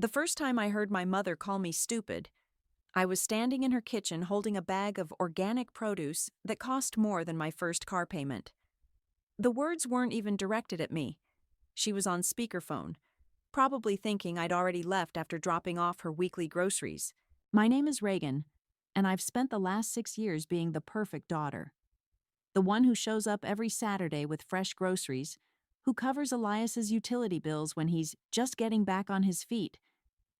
The first time I heard my mother call me stupid, I was standing in her kitchen holding a bag of organic produce that cost more than my first car payment. The words weren't even directed at me. She was on speakerphone, probably thinking I'd already left after dropping off her weekly groceries. My name is Reagan, and I've spent the last 6 years being the perfect daughter. The one who shows up every Saturday with fresh groceries, who covers Elias's utility bills when he's just getting back on his feet,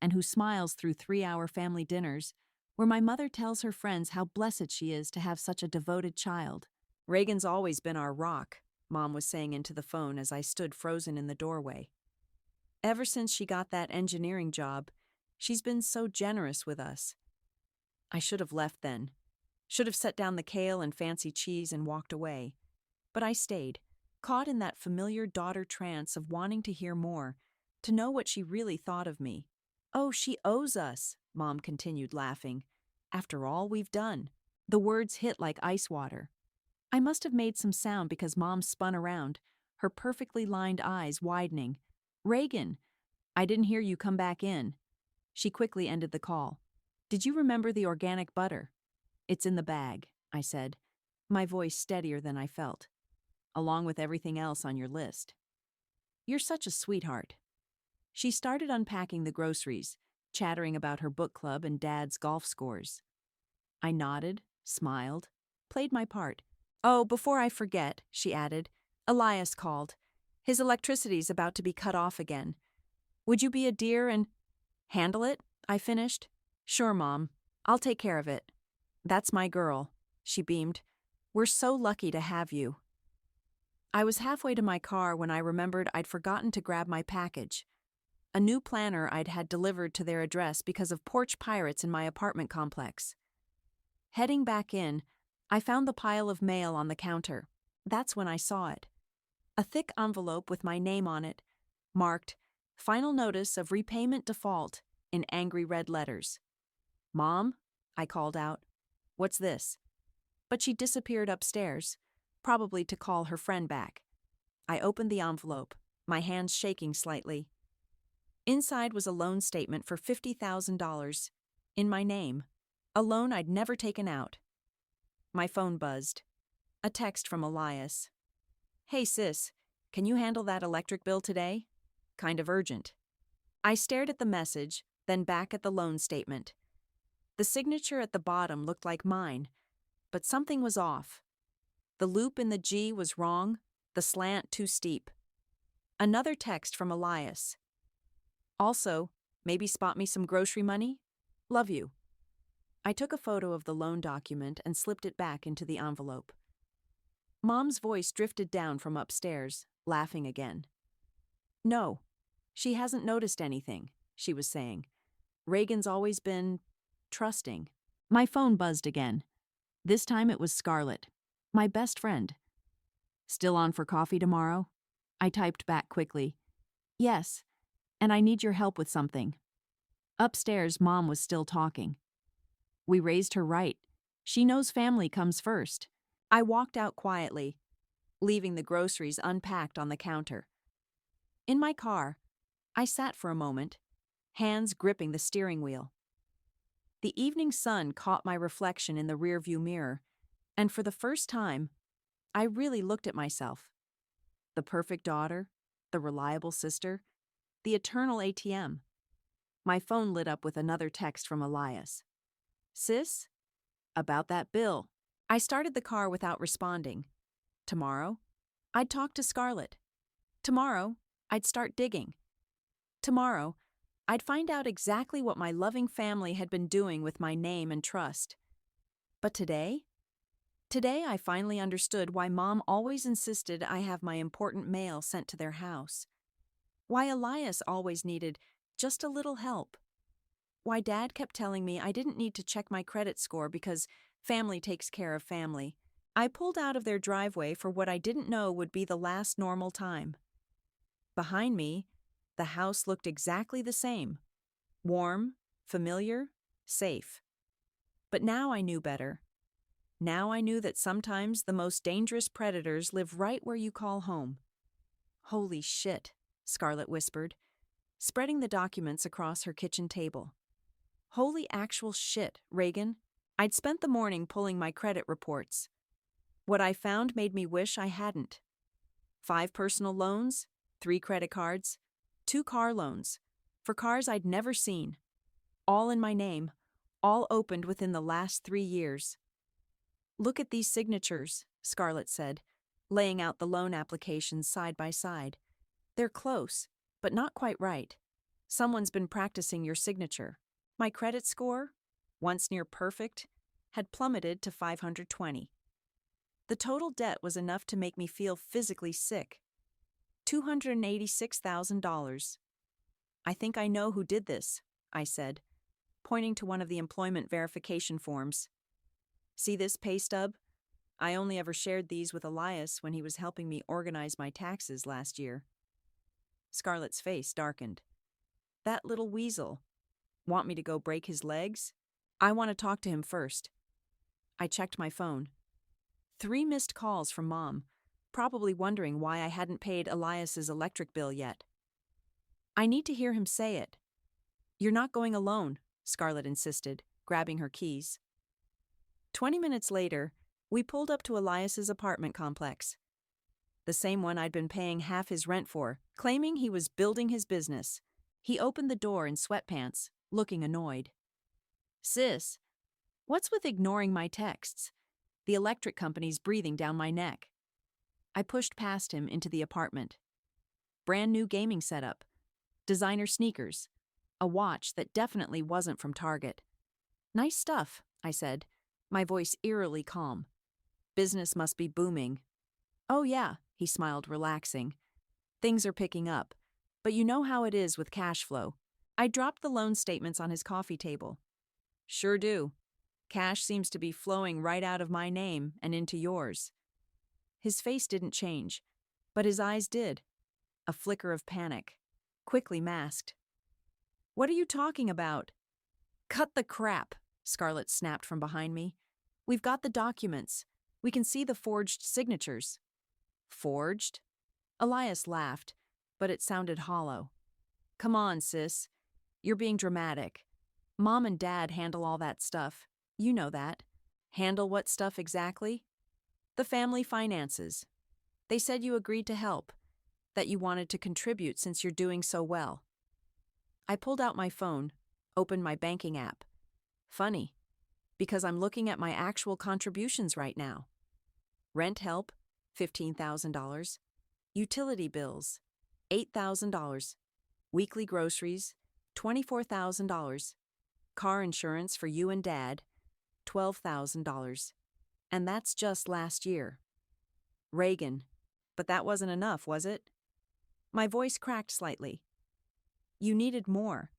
and who smiles through 3-hour family dinners where my mother tells her friends how blessed she is to have such a devoted child. Reagan's always been our rock, Mom was saying into the phone as I stood frozen in the doorway. Ever since she got that engineering job, she's been so generous with us. I should have left then. Should have set down the kale and fancy cheese and walked away. But I stayed, caught in that familiar daughter trance of wanting to hear more, to know what she really thought of me. Oh, she owes us, Mom continued laughing. After all we've done. The words hit like ice water. I must have made some sound because Mom spun around, her perfectly lined eyes widening. Reagan, I didn't hear you come back in. She quickly ended the call. Did you remember the organic butter? It's in the bag, I said, my voice steadier than I felt. Along with everything else on your list. You're such a sweetheart. She started unpacking the groceries, chattering about her book club and Dad's golf scores. I nodded, smiled, played my part. Oh, before I forget, she added, Elias called. His electricity's about to be cut off again. Would you be a dear and handle it? I finished. Sure, Mom. I'll take care of it. That's my girl, she beamed. We're so lucky to have you. I was halfway to my car when I remembered I'd forgotten to grab my package. A new planner I'd had delivered to their address because of porch pirates in my apartment complex. Heading back in, I found the pile of mail on the counter. That's when I saw it. A thick envelope with my name on it, marked, Final Notice of Repayment Default, in angry red letters. Mom? I called out. What's this? But she disappeared upstairs, probably to call her friend back. I opened the envelope, my hands shaking slightly. Inside was a loan statement for $50,000, in my name, a loan I'd never taken out. My phone buzzed. A text from Elias. Hey sis, can you handle that electric bill today? Kind of urgent. I stared at the message, then back at the loan statement. The signature at the bottom looked like mine, but something was off. The loop in the G was wrong, the slant too steep. Another text from Elias. Also, maybe spot me some grocery money? Love you. I took a photo of the loan document and slipped it back into the envelope. Mom's voice drifted down from upstairs, laughing again. No, she hasn't noticed anything, she was saying. Reagan's always been trusting. My phone buzzed again. This time it was Scarlett, my best friend. Still on for coffee tomorrow? I typed back quickly. Yes, and I need your help with something. Upstairs, Mom was still talking. We raised her right. She knows family comes first. I walked out quietly, leaving the groceries unpacked on the counter. In my car, I sat for a moment, hands gripping the steering wheel. The evening sun caught my reflection in the rearview mirror, and for the first time, I really looked at myself. The perfect daughter, the reliable sister, the eternal ATM. My phone lit up with another text from Elias. Sis? About that bill. I started the car without responding. Tomorrow, I'd talk to Scarlett. Tomorrow, I'd start digging. Tomorrow, I'd find out exactly what my loving family had been doing with my name and trust. But today? Today I finally understood why Mom always insisted I have my important mail sent to their house. Why Elias always needed just a little help. Why Dad kept telling me I didn't need to check my credit score because family takes care of family. I pulled out of their driveway for what I didn't know would be the last normal time. Behind me, the house looked exactly the same. Warm, familiar, safe. But now I knew better. Now I knew that sometimes the most dangerous predators live right where you call home. Holy shit, Scarlett whispered. spreading the documents across her kitchen table. Holy actual shit, Reagan. I'd spent the morning pulling my credit reports. What I found made me wish I hadn't. 5 personal loans, 3 credit cards, 2 car loans, for cars I'd never seen. All in my name, all opened within the last 3 years. Look at these signatures, Scarlett said, laying out the loan applications side by side. They're close, but not quite right. Someone's been practicing your signature. My credit score, once near perfect, had plummeted to 520. The total debt was enough to make me feel physically sick. $286,000. I think I know who did this, I said, pointing to one of the employment verification forms. See this pay stub? I only ever shared these with Elias when he was helping me organize my taxes last year. Scarlett's face darkened. That little weasel. Want me to go break his legs? I want to talk to him first. I checked my phone. 3 missed calls from Mom, probably wondering why I hadn't paid Elias's electric bill yet. I need to hear him say it. You're not going alone, Scarlett insisted, grabbing her keys. 20 minutes later, we pulled up to Elias's apartment complex. The same one I'd been paying half his rent for, claiming he was building his business. He opened the door in sweatpants, looking annoyed. Sis, what's with ignoring my texts? The electric company's breathing down my neck. I pushed past him into the apartment. Brand new gaming setup, designer sneakers, a watch that definitely wasn't from Target. Nice stuff, I said, my voice eerily calm. Business must be booming. Oh yeah, he smiled, relaxing. Things are picking up, but you know how it is with cash flow. I dropped the loan statements on his coffee table. Sure do. Cash seems to be flowing right out of my name and into yours. His face didn't change, but his eyes did. A flicker of panic, quickly masked. What are you talking about? Cut the crap, Scarlett snapped from behind me. We've got the documents. We can see the forged signatures. Forged? Elias laughed, but it sounded hollow. Come on, sis. You're being dramatic. Mom and Dad handle all that stuff. You know that. Handle what stuff exactly? The family finances. They said you agreed to help, that you wanted to contribute since you're doing so well. I pulled out my phone, opened my banking app. Funny, because I'm looking at my actual contributions right now. Rent help, $15,000. Utility bills, $8,000. Weekly groceries, $24,000. Car insurance for you and Dad, $12,000. And that's just last year. Reagan, but that wasn't enough, was it? My voice cracked slightly. You needed more.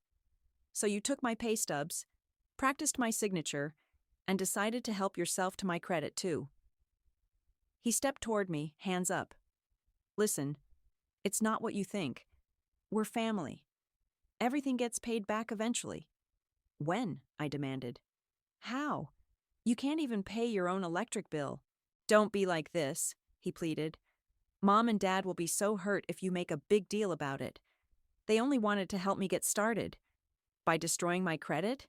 So you took my pay stubs, practiced my signature, and decided to help yourself to my credit too. He stepped toward me, hands up. Listen, it's not what you think. We're family. Everything gets paid back eventually. When? I demanded. How? You can't even pay your own electric bill. Don't be like this, he pleaded. Mom and Dad will be so hurt if you make a big deal about it. They only wanted to help me get started. By destroying my credit?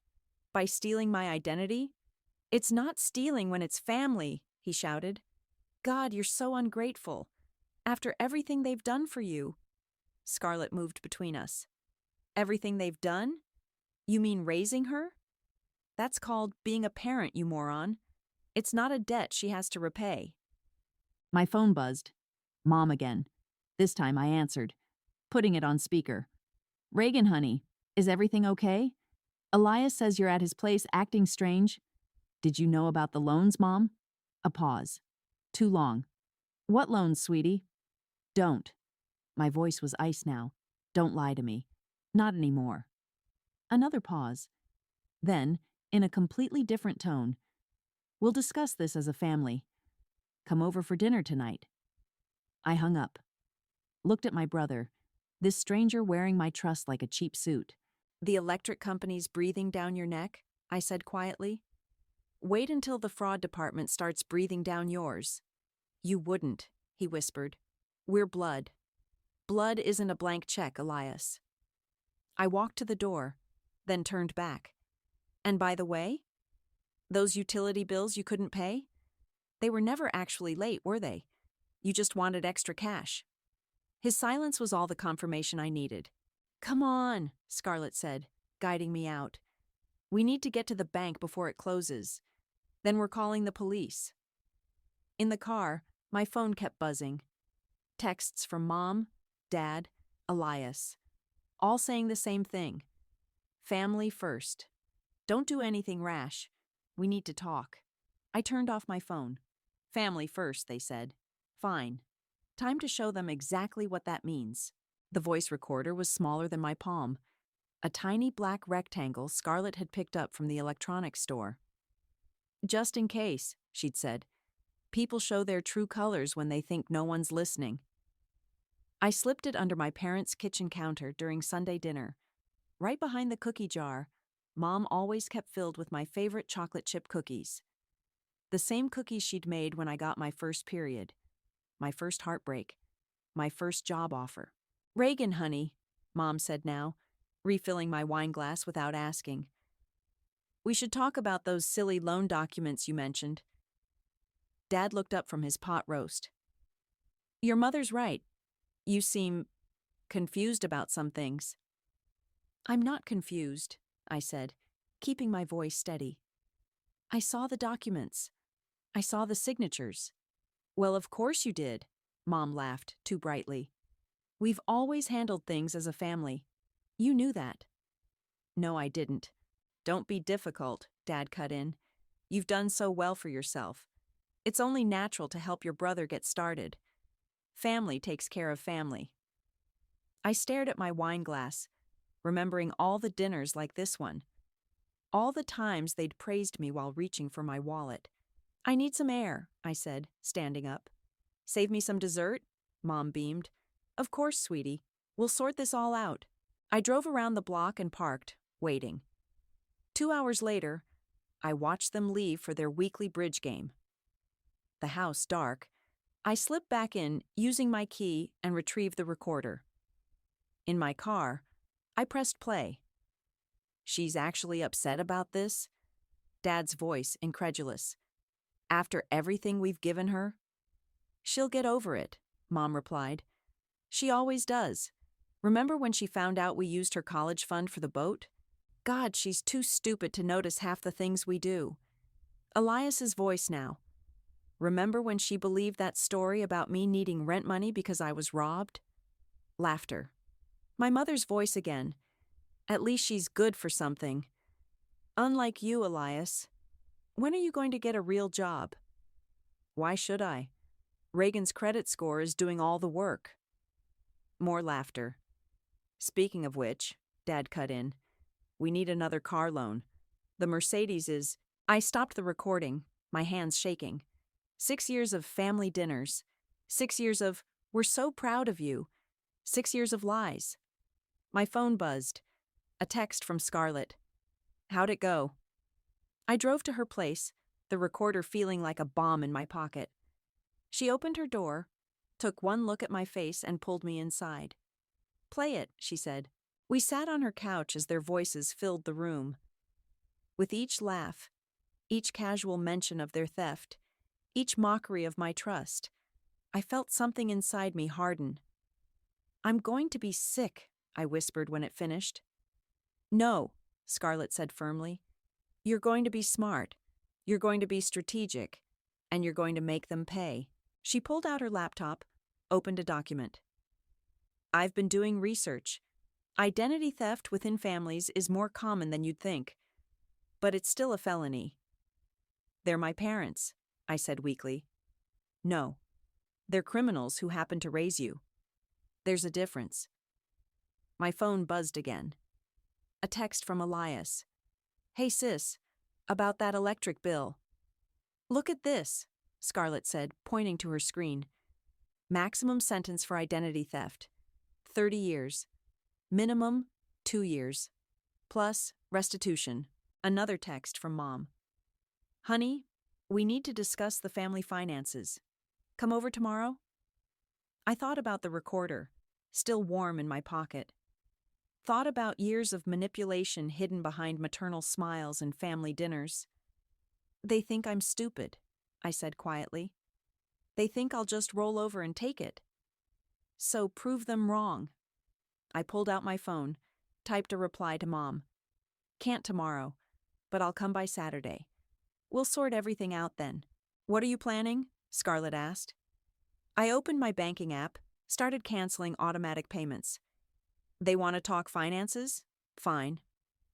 By stealing my identity? It's not stealing when it's family, he shouted. God, you're so ungrateful. After everything they've done for you. Scarlett moved between us. Everything they've done? You mean raising her? That's called being a parent, you moron. It's not a debt she has to repay. My phone buzzed. Mom again. This time I answered, putting it on speaker. Reagan, honey, is everything okay? Elias says you're at his place acting strange. Did you know about the loans, Mom? A pause. Too long. What loans, sweetie? Don't. My voice was ice now. Don't lie to me. Not anymore. Another pause. Then, in a completely different tone, we'll discuss this as a family. Come over for dinner tonight. I hung up. Looked at my brother, this stranger wearing my trust like a cheap suit. The electric company's breathing down your neck, I said quietly. Wait until the fraud department starts breathing down yours. You wouldn't, he whispered. We're blood. Blood isn't a blank check, Elias. I walked to the door, then turned back. And by the way, those utility bills you couldn't pay? They were never actually late, were they? You just wanted extra cash. His silence was all the confirmation I needed. Come on, Scarlett said, guiding me out. We need to get to the bank before it closes. Then we're calling the police. In the car, my phone kept buzzing. Texts from Mom, Dad, Elias, all saying the same thing. Family first. Don't do anything rash. We need to talk. I turned off my phone. Family first, they said. Fine. Time to show them exactly what that means. The voice recorder was smaller than my palm. A tiny black rectangle Scarlett had picked up from the electronics store. Just in case, she'd said. People show their true colors when they think no one's listening. I slipped it under my parents' kitchen counter during Sunday dinner. Right behind the cookie jar, Mom always kept filled with my favorite chocolate chip cookies. The same cookies she'd made when I got my first period, my first heartbreak, my first job offer. Reagan, honey, Mom said now, refilling my wine glass without asking. We should talk about those silly loan documents you mentioned. Dad looked up from his pot roast. Your mother's right. You seem confused about some things. I'm not confused, I said, keeping my voice steady. I saw the documents. I saw the signatures. Well, of course you did, Mom laughed too brightly. We've always handled things as a family. You knew that. No, I didn't. Don't be difficult, Dad cut in. You've done so well for yourself. It's only natural to help your brother get started. Family takes care of family. I stared at my wine glass, remembering all the dinners like this one. All the times they'd praised me while reaching for my wallet. I need some air, I said, standing up. Save me some dessert? Mom beamed. Of course, sweetie. We'll sort this all out. I drove around the block and parked, waiting. 2 hours later, I watched them leave for their weekly bridge game. The house dark, I slipped back in, using my key, and retrieved the recorder. In my car, I pressed play. She's actually upset about this? Dad's voice, incredulous. After everything we've given her? She'll get over it, Mom replied. She always does. Remember when she found out we used her college fund for the boat? God, she's too stupid to notice half the things we do. Elias's voice now. Remember when she believed that story about me needing rent money because I was robbed? Laughter. My mother's voice again. At least she's good for something. Unlike you, Elias. When are you going to get a real job? Why should I? Reagan's credit score is doing all the work. More laughter. Speaking of which, Dad cut in, we need another car loan. The Mercedes is... I stopped the recording, my hands shaking. 6 years of family dinners. 6 years of, we're so proud of you. 6 years of lies. My phone buzzed. A text from Scarlett. How'd it go? I drove to her place, the recorder feeling like a bomb in my pocket. She opened her door, took one look at my face, and pulled me inside. Play it, she said. We sat on her couch as their voices filled the room. With each laugh, each casual mention of their theft, each mockery of my trust, I felt something inside me harden. I'm going to be sick, I whispered when it finished. No, Scarlett said firmly. You're going to be smart. You're going to be strategic. And you're going to make them pay. She pulled out her laptop, opened a document. I've been doing research. Identity theft within families is more common than you'd think. But it's still a felony. They're my parents, I said weakly. No. They're criminals who happen to raise you. There's a difference. My phone buzzed again. A text from Elias. Hey sis, about that electric bill. Look at this, Scarlett said, pointing to her screen. Maximum sentence for identity theft. 30 years. Minimum, 2 years. Plus, restitution. Another text from Mom. Honey, we need to discuss the family finances. Come over tomorrow? I thought about the recorder, still warm in my pocket. Thought about years of manipulation hidden behind maternal smiles and family dinners. They think I'm stupid, I said quietly. They think I'll just roll over and take it. So prove them wrong. I pulled out my phone, typed a reply to Mom. Can't tomorrow, but I'll come by Saturday. We'll sort everything out then. What are you planning? Scarlett asked. I opened my banking app, started canceling automatic payments. They want to talk finances? Fine.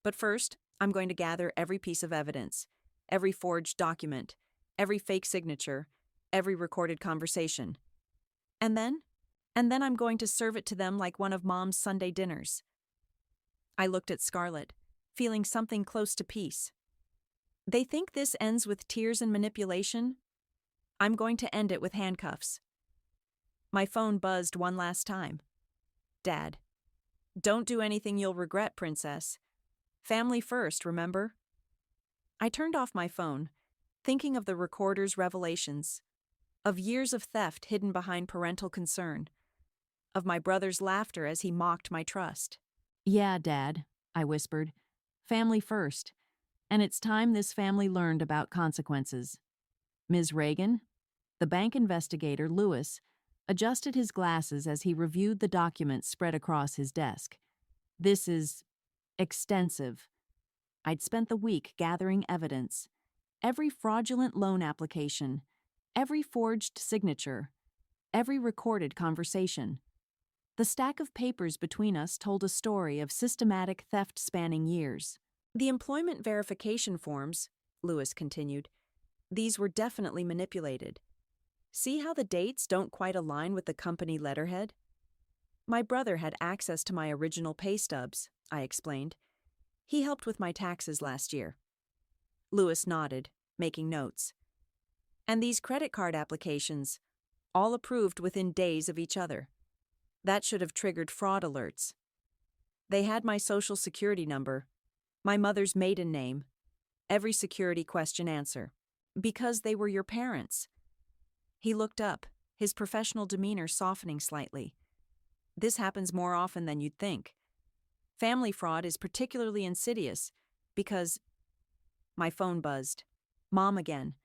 But first, I'm going to gather every piece of evidence, every forged document, every fake signature, every recorded conversation. And then I'm going to serve it to them like one of Mom's Sunday dinners. I looked at Scarlett, feeling something close to peace. They think this ends with tears and manipulation? I'm going to end it with handcuffs. My phone buzzed one last time. Dad. Don't do anything you'll regret, Princess. Family first, remember? I turned off my phone, thinking of the recorder's revelations, of years of theft hidden behind parental concern, of my brother's laughter as he mocked my trust. Yeah, Dad, I whispered. Family first. And it's time this family learned about consequences. Ms. Reagan, the bank investigator, Lewis, adjusted his glasses as he reviewed the documents spread across his desk. This is extensive. I'd spent the week gathering evidence. Every fraudulent loan application, every forged signature, every recorded conversation. The stack of papers between us told a story of systematic theft spanning years. The employment verification forms, Lewis continued, these were definitely manipulated. See how the dates don't quite align with the company letterhead? My brother had access to my original pay stubs, I explained. He helped with my taxes last year. Lewis nodded, making notes. And these credit card applications, all approved within days of each other. That should have triggered fraud alerts. They had my social security number, my mother's maiden name, every security question answer. Because they were your parents. He looked up, his professional demeanor softening slightly. This happens more often than you'd think. Family fraud is particularly insidious because... My phone buzzed. Mom again.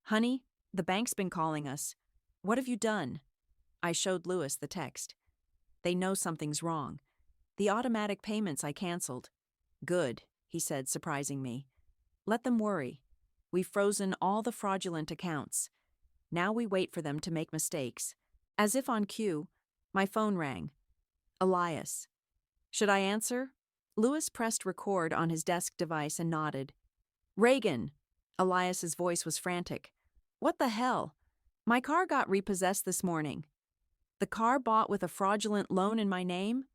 Honey, the bank's been calling us. What have you done? I showed Lewis the text. They know something's wrong. The automatic payments I canceled. Good, he said, surprising me. Let them worry. We've frozen all the fraudulent accounts. Now we wait for them to make mistakes. As if on cue, my phone rang. Elias. Should I answer? Lewis pressed record on his desk device and nodded. Reagan. Elias's voice was frantic. What the hell? My car got repossessed this morning. The car bought with a fraudulent loan in my name?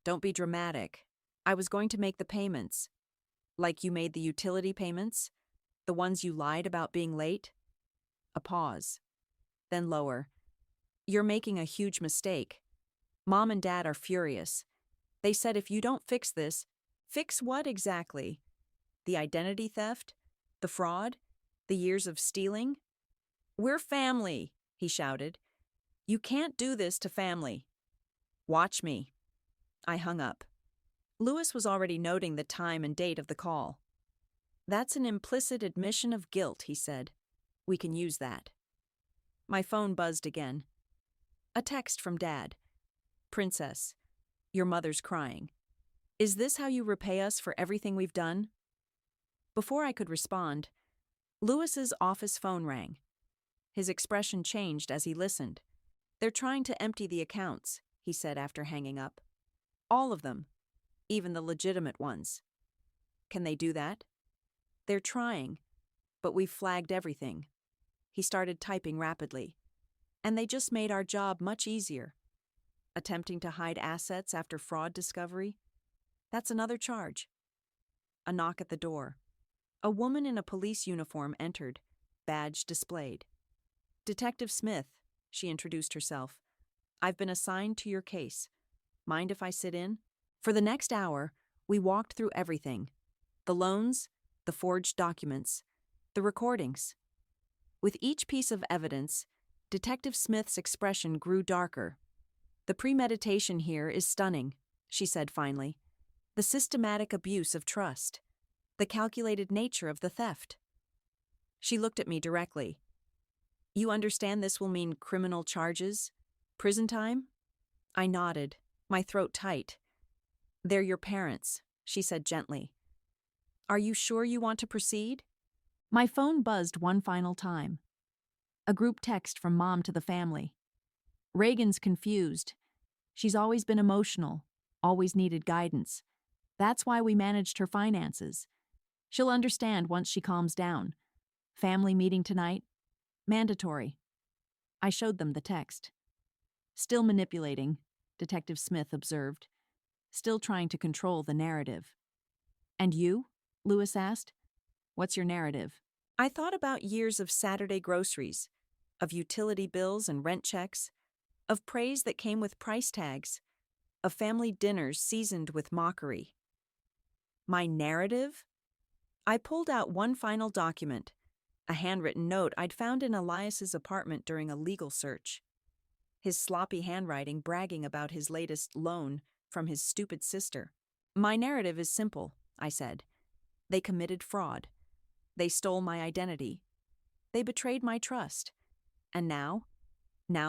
Don't be dramatic. I was going to make the payments. Like you made the utility payments? The ones you lied about being late? A pause. Then lower. You're making a huge mistake. Mom and Dad are furious. They said if you don't fix this, fix what exactly? The identity theft? The fraud? The years of stealing? We're family, he shouted. You can't do this to family. Watch me. I hung up. Lewis was already noting the time and date of the call. That's an implicit admission of guilt, he said. We can use that. My phone buzzed again. A text from Dad. Princess, your mother's crying. Is this how you repay us for everything we've done? Before I could respond, Lewis's office phone rang. His expression changed as he listened. They're trying to empty the accounts, he said after hanging up. All of them, even the legitimate ones. Can they do that? They're trying, but we've flagged everything. He started typing rapidly. And they just made our job much easier. Attempting to hide assets after fraud discovery? That's another charge. A knock at the door. A woman in a police uniform entered, badge displayed. Detective Smith, she introduced herself. I've been assigned to your case. Mind if I sit in? For the next hour, we walked through everything. The loans, the forged documents, the recordings. With each piece of evidence, Detective Smith's expression grew darker. The premeditation here is stunning, she said finally. the systematic abuse of trust, the calculated nature of the theft. She looked at me directly. You understand this will mean criminal charges? Prison time? I nodded, my throat tight. They're your parents, she said gently. Are you sure you want to proceed? My phone buzzed one final time. A group text from Mom to the family. Reagan's confused. She's always been emotional, always needed guidance. That's why we managed her finances. She'll understand once she calms down. Family meeting tonight? Mandatory. I showed them the text. Still manipulating, Detective Smith observed. Still trying to control the narrative. And you? Lewis asked. What's your narrative? I thought about years of Saturday groceries, of utility bills and rent checks, of praise that came with price tags, of family dinners seasoned with mockery. My narrative? I pulled out one final document, a handwritten note I'd found in Elias's apartment during a legal search. His sloppy handwriting bragging about his latest loan from his stupid sister. My narrative is simple, I said. They committed fraud. They stole my identity. They betrayed my trust. And now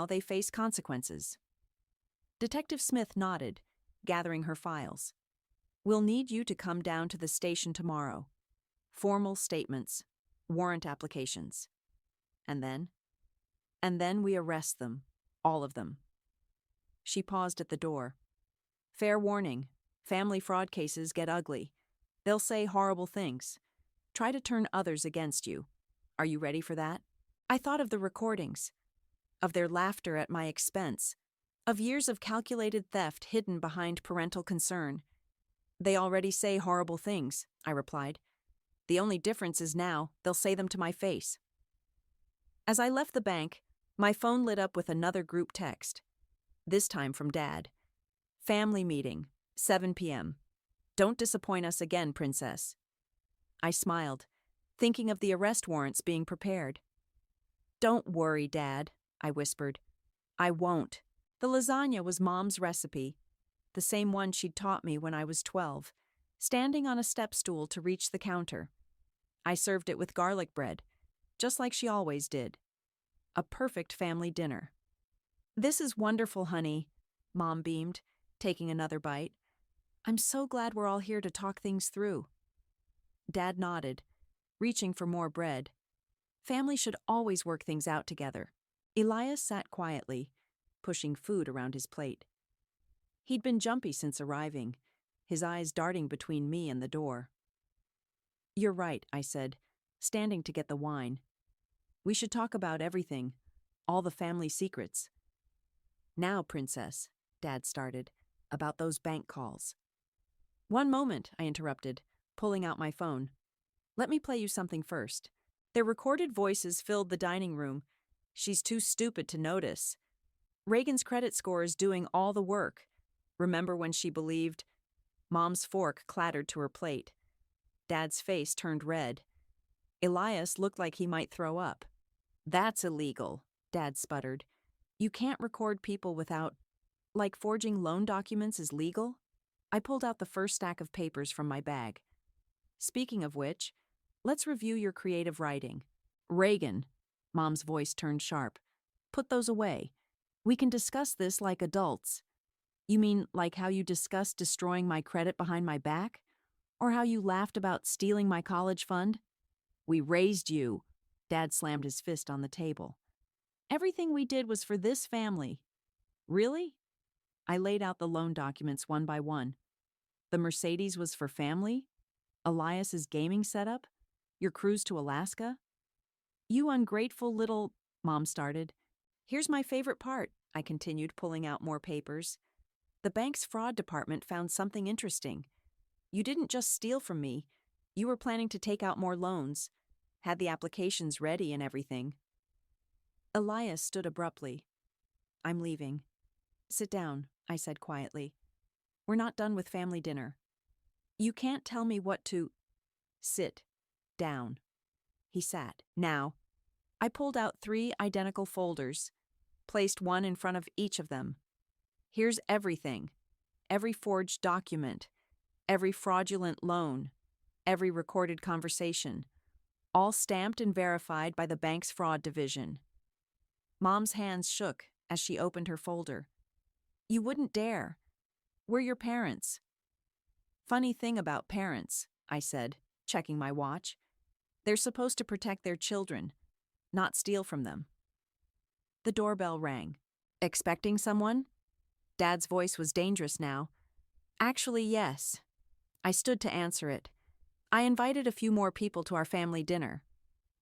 they face consequences. Detective Smith nodded, gathering her files. We'll need you to come down to the station tomorrow. Formal statements, warrant applications. And then we arrest them, all of them. She paused at the door. Fair warning, family fraud cases get ugly. They'll say horrible things. Try to turn others against you. Are you ready for that? I thought of the recordings, of their laughter at my expense, of years of calculated theft hidden behind parental concern. They already say horrible things, I replied. The only difference is now they'll say them to my face. As I left the bank, my phone lit up with another group text. This time from Dad. Family meeting, 7 p.m. Don't disappoint us again, Princess. I smiled, thinking of the arrest warrants being prepared. Don't worry, Dad, I whispered. I won't. The lasagna was Mom's recipe, the same one she'd taught me when I was 12, standing on a step stool to reach the counter. I served it with garlic bread, just like she always did. A perfect family dinner. This is wonderful, honey, Mom beamed, taking another bite. I'm so glad we're all here to talk things through. Dad nodded, reaching for more bread. Family should always work things out together. Elias sat quietly, pushing food around his plate. He'd been jumpy since arriving, his eyes darting between me and the door. You're right, I said, standing to get the wine. We should talk about everything, all the family secrets. Now, Princess, Dad started, about those bank calls. One moment, I interrupted, pulling out my phone. Let me play you something first. Their recorded voices filled the dining room. She's too stupid to notice. Reagan's credit score is doing all the work. Remember when she believed? Mom's fork clattered to her plate. Dad's face turned red. Elias looked like he might throw up. That's illegal, Dad sputtered. You can't record people without, like forging loan documents is legal? I pulled out the first stack of papers from my bag. Speaking of which, let's review your creative writing. Reagan, Mom's voice turned sharp. Put those away. We can discuss this like adults. You mean like how you discussed destroying my credit behind my back? Or how you laughed about stealing my college fund? We raised you. Dad slammed his fist on the table. Everything we did was for this family. Really? I laid out the loan documents one by one. The Mercedes was for family? Elias's gaming setup? Your cruise to Alaska? You ungrateful little... Mom started. Here's my favorite part, I continued, pulling out more papers. The bank's fraud department found something interesting. You didn't just steal from me. You were planning to take out more loans. Had the applications ready and everything. Elias stood abruptly. I'm leaving. Sit down, I said quietly. We're not done with family dinner. You can't tell me what to... Sit. Down. He sat. Now. I pulled out 3 identical folders, placed one in front of each of them. Here's everything. Every forged document. every fraudulent loan, every recorded conversation, all stamped and verified by the bank's fraud division. Mom's hands shook as she opened her folder. You wouldn't dare. We're your parents. Funny thing about parents, I said, checking my watch. They're supposed to protect their children, not steal from them. The doorbell rang. Expecting someone? Dad's voice was dangerous now. Actually, yes. I stood to answer it. I invited a few more people to our family dinner.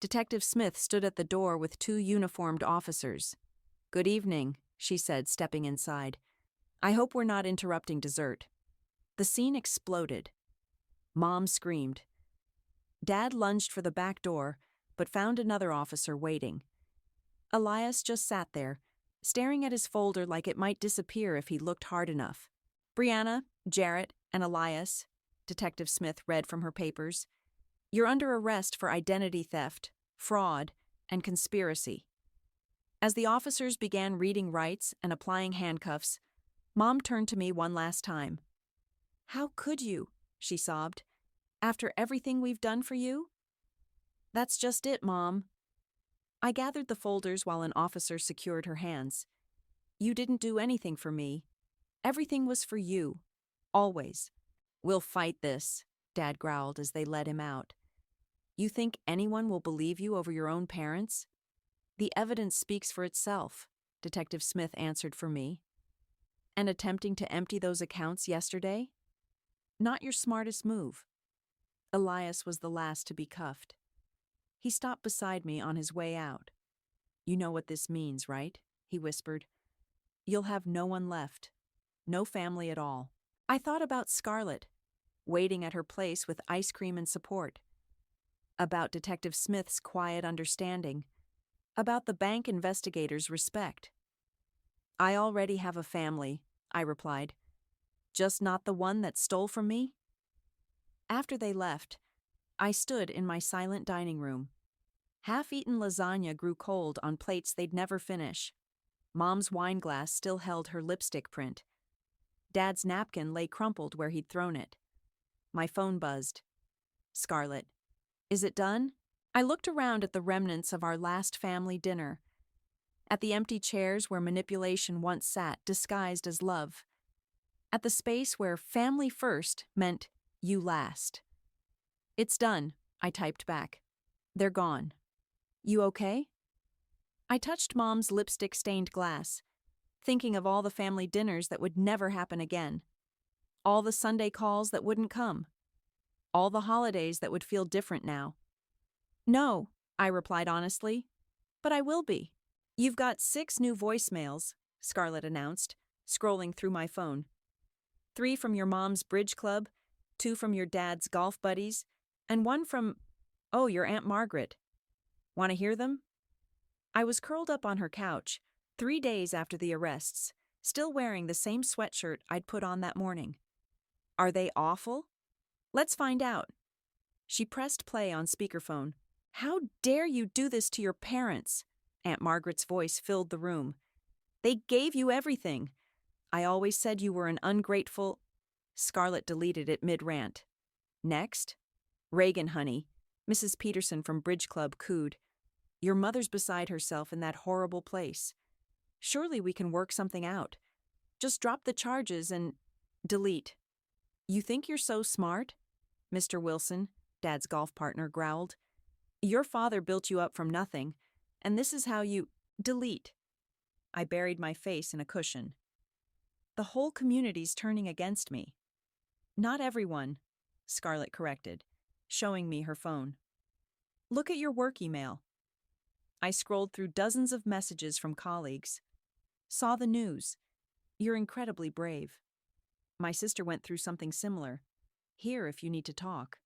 Detective Smith stood at the door with 2 uniformed officers. Good evening, she said, stepping inside. I hope we're not interrupting dessert. The scene exploded. Mom screamed. Dad lunged for the back door, but found another officer waiting. Elias just sat there, staring at his folder like it might disappear if he looked hard enough. Brianna, Jarrett, and Elias, Detective Smith read from her papers, you're under arrest for identity theft, fraud, and conspiracy. As the officers began reading rights and applying handcuffs, Mom turned to me one last time. How could you? She sobbed. After everything we've done for you? That's just it, Mom. I gathered the folders while an officer secured her hands. You didn't do anything for me. Everything was for you. Always. We'll fight this, Dad growled as they led him out. You think anyone will believe you over your own parents? The evidence speaks for itself, Detective Smith answered for me. And attempting to empty those accounts yesterday? Not your smartest move. Elias was the last to be cuffed. He stopped beside me on his way out. You know what this means, right? He whispered. You'll have no one left. No family at all. I thought about Scarlett, waiting at her place with ice cream and support. About Detective Smith's quiet understanding. About the bank investigators' respect. I already have a family, I replied. Just not the one that stole from me? After they left, I stood in my silent dining room. Half-eaten lasagna grew cold on plates they'd never finish. Mom's wine glass still held her lipstick print. Dad's napkin lay crumpled where he'd thrown it. My phone buzzed. Scarlett. Is it done? I looked around at the remnants of our last family dinner. At the empty chairs where manipulation once sat disguised as love. At the space where family first meant you last. It's done, I typed back. They're gone. You okay? I touched Mom's lipstick-stained glass, thinking of all the family dinners that would never happen again. All the Sunday calls that wouldn't come. All the holidays that would feel different now. No, I replied honestly, but I will be. You've got 6 new voicemails, Scarlett announced, scrolling through my phone. 3 from your mom's bridge club, 2 from your dad's golf buddies, and 1 from, your Aunt Margaret. Want to hear them? I was curled up on her couch, 3 days after the arrests, still wearing the same sweatshirt I'd put on that morning. Are they awful? Let's find out. She pressed play on speakerphone. How dare you do this to your parents? Aunt Margaret's voice filled the room. They gave you everything. I always said you were an ungrateful... Scarlett deleted it mid-rant. Next? Reagan, honey. Mrs. Peterson from Bridge Club cooed. Your mother's beside herself in that horrible place. Surely we can work something out. Just drop the charges and... delete. You think you're so smart? Mr. Wilson, Dad's golf partner, growled. Your father built you up from nothing, and this is how you... delete. I buried my face in a cushion. The whole community's turning against me. Not everyone, Scarlett corrected, showing me her phone. Look at your work email. I scrolled through dozens of messages from colleagues. Saw the news. You're incredibly brave. My sister went through something similar. Here if you need to talk.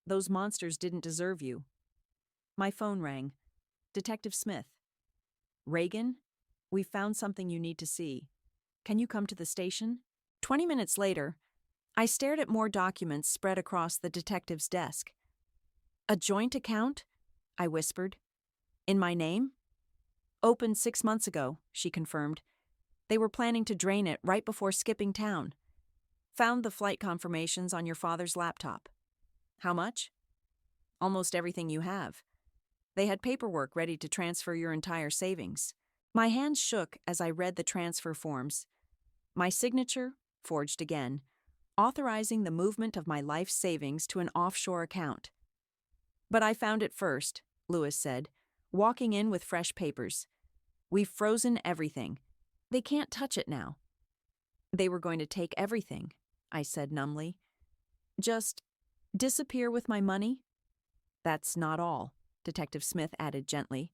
Those monsters didn't deserve you. My phone rang. Detective Smith. Reagan, we found something you need to see. Can you come to the station? 20 minutes later, I stared at more documents spread across the detective's desk. A joint account? I whispered. In my name? Opened 6 months ago, she confirmed. They were planning to drain it right before skipping town. Found the flight confirmations on your father's laptop. How much? Almost everything you have. They had paperwork ready to transfer your entire savings. My hands shook as I read the transfer forms. My signature, forged again, authorizing the movement of my life savings to an offshore account. But I found it first, Lewis said, walking in with fresh papers. We've frozen everything. They can't touch it now. They were going to take everything, I said numbly. Just disappear with my money? That's not all, Detective Smith added gently.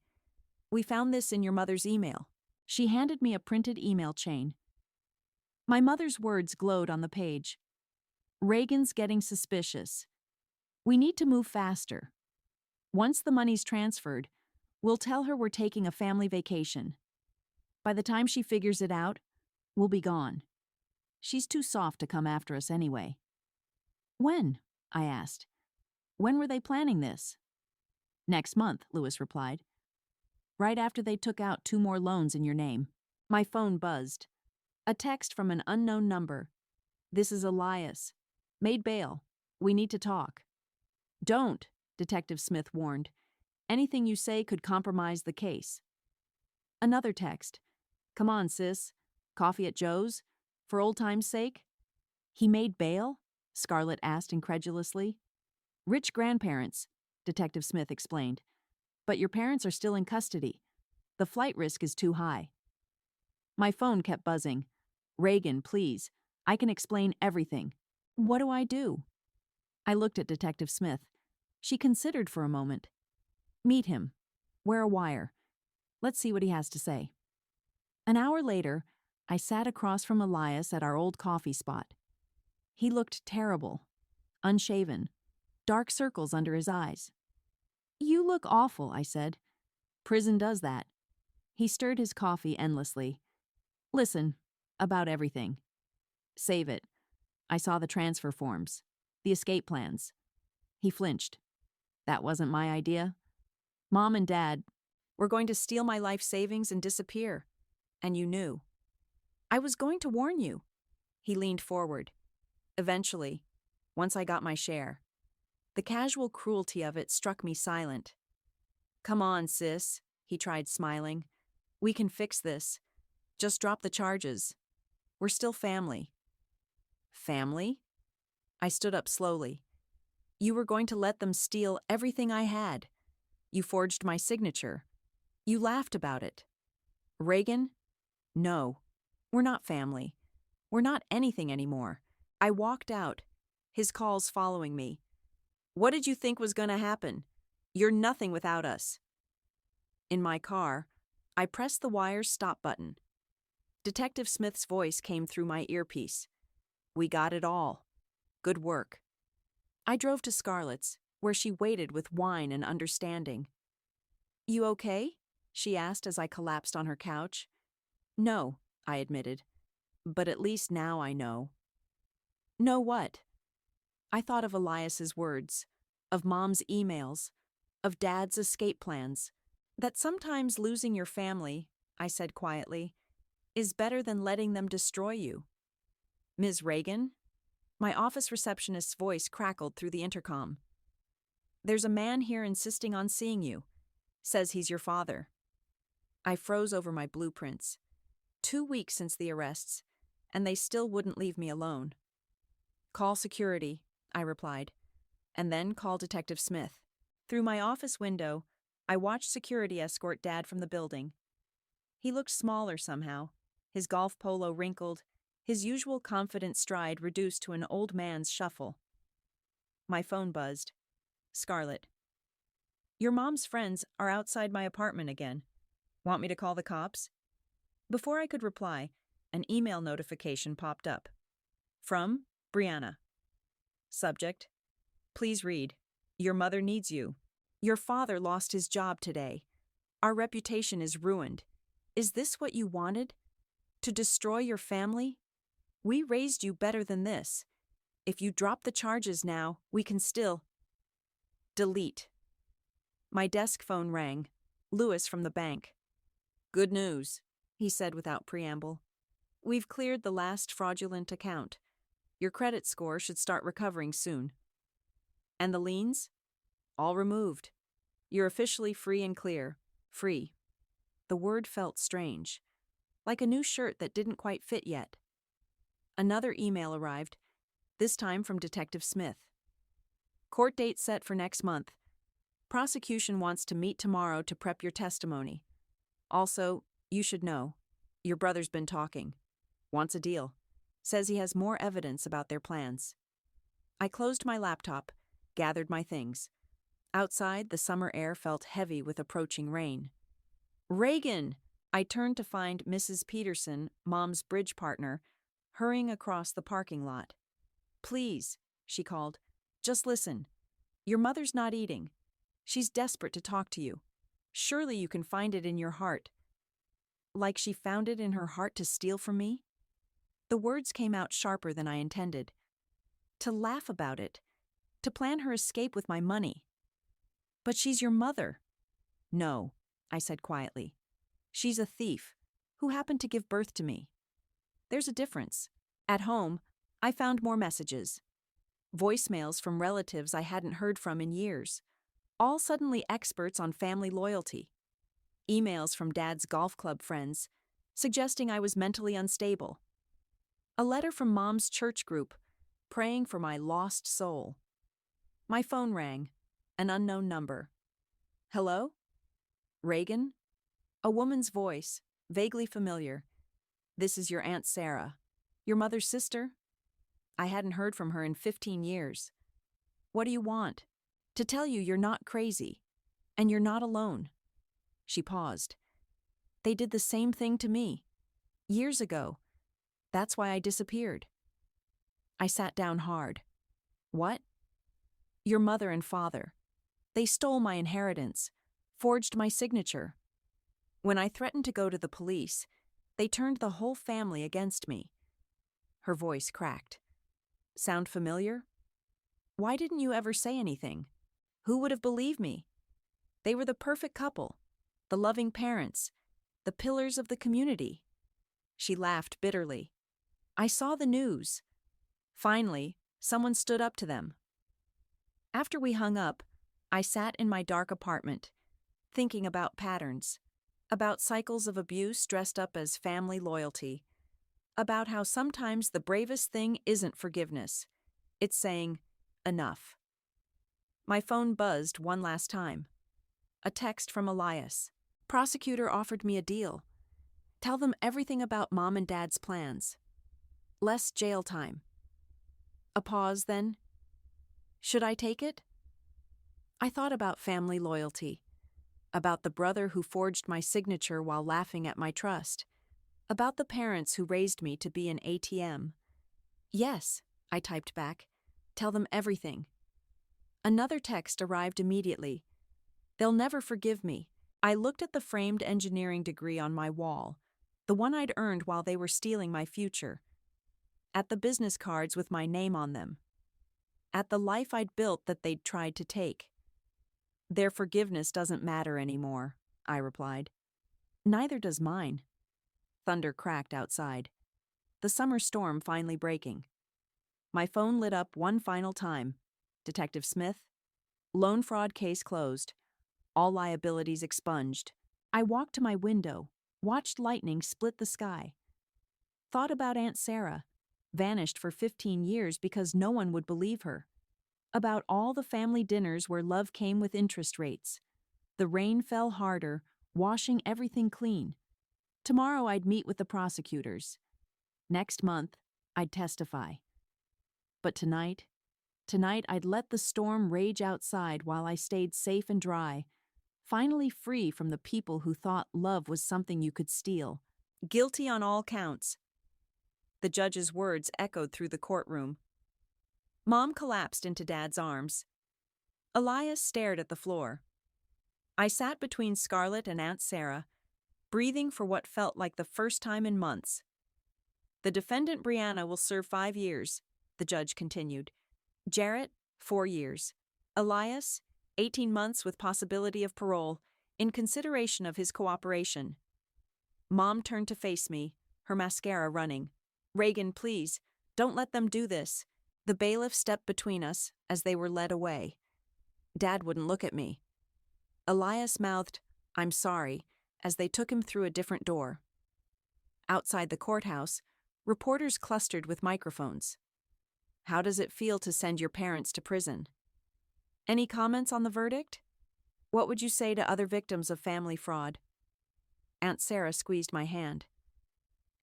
We found this in your mother's email. She handed me a printed email chain. My mother's words glowed on the page. Reagan's getting suspicious. We need to move faster. Once the money's transferred, we'll tell her we're taking a family vacation. By the time she figures it out, we'll be gone. She's too soft to come after us anyway. When? I asked. When were they planning this? Next month, Lewis replied. Right after they took out 2 more loans in your name. My phone buzzed. A text from an unknown number. This is Elias. Made bail. We need to talk. Don't, Detective Smith warned. Anything you say could compromise the case. Another text. Come on, sis. Coffee at Joe's? For old time's sake? He made bail? Scarlett asked incredulously. Rich grandparents, Detective Smith explained. But your parents are still in custody. The flight risk is too high. My phone kept buzzing. Reagan, please. I can explain everything. What do I do? I looked at Detective Smith. She considered for a moment. Meet him. Wear a wire. Let's see what he has to say. An hour later, I sat across from Elias at our old coffee spot. He looked terrible, unshaven, dark circles under his eyes. You look awful, I said. Prison does that. He stirred his coffee endlessly. Listen, about everything. Save it. I saw the transfer forms, the escape plans. He flinched. That wasn't my idea. Mom and Dad were going to steal my life savings and disappear. And you knew. I was going to warn you. He leaned forward. Eventually, once I got my share. The casual cruelty of it struck me silent. Come on, sis, he tried, smiling. We can fix this. Just drop the charges. We're still family. Family? I stood up slowly. You were going to let them steal everything I had. You forged my signature. You laughed about it. Reagan? No. We're not family. We're not anything anymore. I walked out, his calls following me. What did you think was going to happen? You're nothing without us. In my car, I pressed the wire's stop button. Detective Smith's voice came through my earpiece. We got it all. Good work. I drove to Scarlett's, where she waited with wine and understanding. You okay? She asked as I collapsed on her couch. No, I admitted. But at least now I know. Know what? I thought of Elias's words, of Mom's emails, of Dad's escape plans. That sometimes losing your family, I said quietly, is better than letting them destroy you. Ms. Reagan? My office receptionist's voice crackled through the intercom. There's a man here insisting on seeing you. Says he's your father. I froze over my blueprints. 2 weeks since the arrests, and they still wouldn't leave me alone. Call security, I replied, and then call Detective Smith. Through my office window, I watched security escort Dad from the building. He looked smaller somehow, his golf polo wrinkled, his usual confident stride reduced to an old man's shuffle. My phone buzzed. Scarlett. Your mom's friends are outside my apartment again. Want me to call the cops? Before I could reply, an email notification popped up. From Brianna. Subject. Please read. Your mother needs you. Your father lost his job today. Our reputation is ruined. Is this what you wanted? To destroy your family? We raised you better than this. If you drop the charges now, we can still... Delete. My desk phone rang. Lewis from the bank. Good news, he said without preamble. We've cleared the last fraudulent account. Your credit score should start recovering soon. And the liens? All removed. You're officially free and clear. Free. The word felt strange, like a new shirt that didn't quite fit yet. Another email arrived, this time from Detective Smith. Court date set for next month. Prosecution wants to meet tomorrow to prep your testimony. Also, you should know, your brother's been talking. Wants a deal. Says he has more evidence about their plans. I closed my laptop, gathered my things. Outside, the summer air felt heavy with approaching rain. Reagan! I turned to find Mrs. Peterson, Mom's bridge partner, hurrying across the parking lot. Please, she called, just listen. Your mother's not eating. She's desperate to talk to you. Surely you can find it in your heart. Like she found it in her heart to steal from me? The words came out sharper than I intended. To laugh about it. To plan her escape with my money. But she's your mother. No, I said quietly. She's a thief who happened to give birth to me. There's a difference. At home, I found more messages. Voicemails from relatives I hadn't heard from in years, all suddenly experts on family loyalty. Emails from Dad's golf club friends, suggesting I was mentally unstable. A letter from Mom's church group, praying for my lost soul. My phone rang, an unknown number. Hello? Reagan? A woman's voice, vaguely familiar. This is your Aunt Sarah. Your mother's sister? I hadn't heard from her in 15 years. What do you want? To tell you you're not crazy, and you're not alone. She paused. They did the same thing to me. Years ago. That's why I disappeared. I sat down hard. What? Your mother and father. They stole my inheritance, forged my signature. When I threatened to go to the police, they turned the whole family against me. Her voice cracked. Sound familiar? Why didn't you ever say anything? Who would have believed me? They were the perfect couple, the loving parents, the pillars of the community. She laughed bitterly. I saw the news. Finally, someone stood up to them. After we hung up, I sat in my dark apartment, thinking about patterns, about cycles of abuse dressed up as family loyalty, about how sometimes the bravest thing isn't forgiveness. It's saying, enough. My phone buzzed one last time. A text from Elias. Prosecutor offered me a deal. Tell them everything about Mom and Dad's plans. Less jail time. A pause then. Should I take it? I thought about family loyalty, about the brother who forged my signature while laughing at my trust, about the parents who raised me to be an ATM. Yes, I typed back. Tell them everything. Another text arrived immediately. They'll never forgive me. I looked at the framed engineering degree on my wall, the one I'd earned while they were stealing my future. At the business cards with my name on them. At the life I'd built that they'd tried to take. Their forgiveness doesn't matter anymore, I replied. Neither does mine. Thunder cracked outside. The summer storm finally breaking. My phone lit up one final time. Detective Smith. Loan fraud case closed. All liabilities expunged. I walked to my window, watched lightning split the sky. Thought about Aunt Sarah, vanished for 15 years because no one would believe her. About all the family dinners where love came with interest rates. The rain fell harder, washing everything clean. Tomorrow I'd meet with the prosecutors. Next month, I'd testify. But tonight I'd let the storm rage outside while I stayed safe and dry, finally free from the people who thought love was something you could steal. Guilty on all counts. The judge's words echoed through the courtroom. Mom collapsed into Dad's arms. Elias stared at the floor. I sat between Scarlett and Aunt Sarah, breathing for what felt like the first time in months. The defendant Brianna will serve 5 years, the judge continued. Jarrett, 4 years. Elias, 18 months with possibility of parole, in consideration of his cooperation. Mom turned to face me, her mascara running. Reagan, please, Don't let them do this. The bailiff stepped between us as they were led away. Dad wouldn't look at me. Elias mouthed, "I'm sorry," as they took him through a different door. Outside the courthouse, reporters clustered with microphones. "How does it feel to send your parents to prison?" "Any comments on the verdict?" "What would you say to other victims of family fraud?" Aunt Sarah squeezed my hand.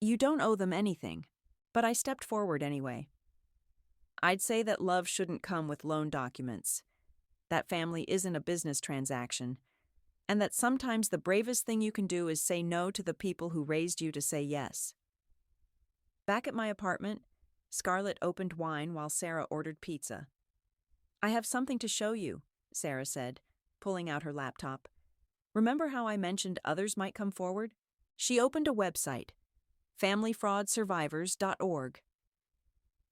"You don't owe them anything," but I stepped forward anyway. "I'd say that love shouldn't come with loan documents. That family isn't a business transaction, and that sometimes the bravest thing you can do is say no to the people who raised you to say yes." Back at my apartment, Scarlett opened wine while Sarah ordered pizza. "I have something to show you," Sarah said, pulling out her laptop. "Remember how I mentioned others might come forward?" She opened a website, familyfraudsurvivors.org.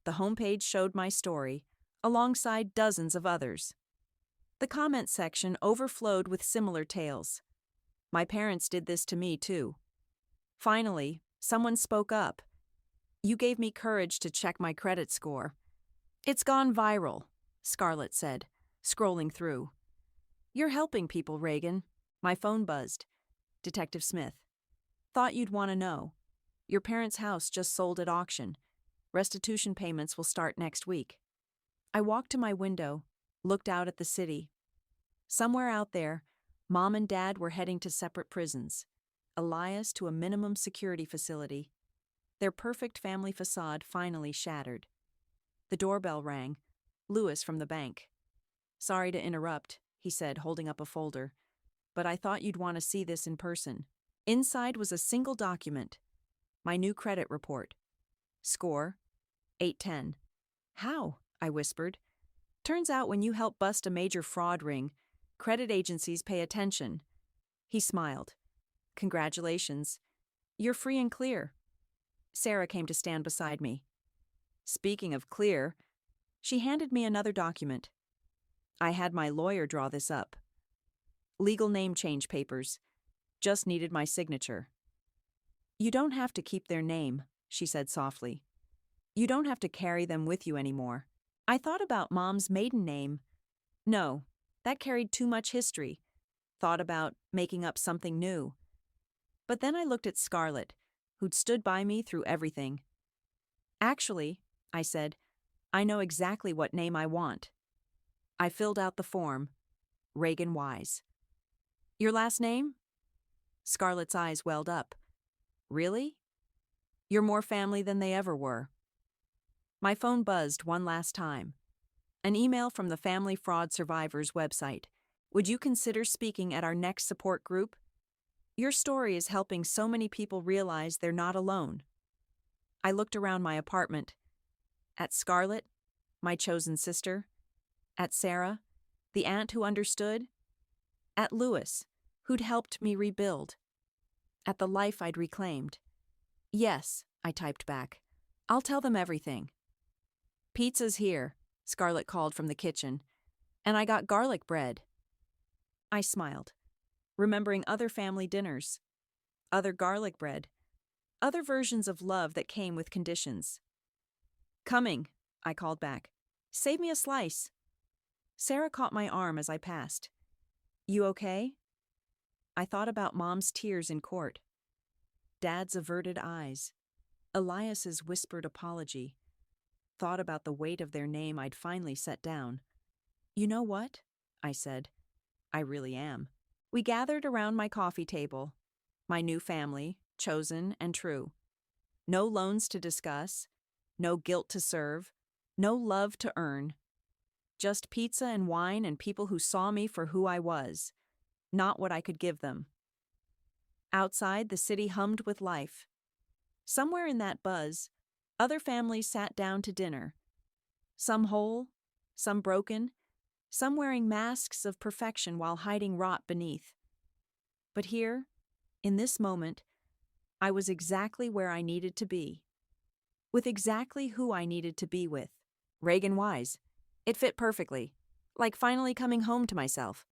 The homepage showed my story, alongside dozens of others. The comment section overflowed with similar tales. My parents did this to me, too. Finally, someone spoke up. "You gave me courage to check my credit score." "It's gone viral," Scarlett said, scrolling through. "You're helping people, Reagan." My phone buzzed. "Detective Smith. Thought you'd want to know. Your parents' house just sold at auction. Restitution payments will start next week." I walked to my window, looked out at the city. Somewhere out there, Mom and Dad were heading to separate prisons. Elias to a minimum security facility. Their perfect family facade finally shattered. The doorbell rang. Lewis from the bank. "Sorry to interrupt," he said, holding up a folder, "but I thought you'd want to see this in person." Inside was a single document. My new credit report. Score, 810. "How?" I whispered. "Turns out when you help bust a major fraud ring, credit agencies pay attention." He smiled. "Congratulations. You're free and clear." Sarah came to stand beside me. "Speaking of clear," she handed me another document. "I had my lawyer draw this up. Legal name change papers. Just needed my signature." "You don't have to keep their name," she said softly. "You don't have to carry them with you anymore." I thought about Mom's maiden name. No, that carried too much history. Thought about making up something new. But then I looked at Scarlett, who'd stood by me through everything. "Actually," I said, "I know exactly what name I want." I filled out the form. Reagan Wise. "Your last name?" Scarlett's eyes welled up. "Really? You're more family than they ever were." My phone buzzed one last time. An email from the Family Fraud Survivors website. "Would you consider speaking at our next support group? Your story is helping so many people realize they're not alone." I looked around my apartment. At Scarlett, my chosen sister. At Sarah, the aunt who understood. At Lewis, who'd helped me rebuild. At the life I'd reclaimed. "Yes," I typed back. "I'll tell them everything." "Pizza's here," Scarlett called from the kitchen. "And I got garlic bread." I smiled, remembering other family dinners, other garlic bread, other versions of love that came with conditions. "Coming," I called back. "Save me a slice." Sarah caught my arm as I passed. "You okay?" I thought about Mom's tears in court, Dad's averted eyes, Elias's whispered apology. Thought about the weight of their name I'd finally set down. "You know what?" I said. "I really am." We gathered around my coffee table. My new family, chosen and true. No loans to discuss, no guilt to serve, no love to earn. Just pizza and wine and people who saw me for who I was, not what I could give them. Outside, the city hummed with life. Somewhere in that buzz, other families sat down to dinner. Some whole, some broken, some wearing masks of perfection while hiding rot beneath. But here, in this moment, I was exactly where I needed to be. With exactly who I needed to be with. Reagan Wise. It fit perfectly. Like finally coming home to myself.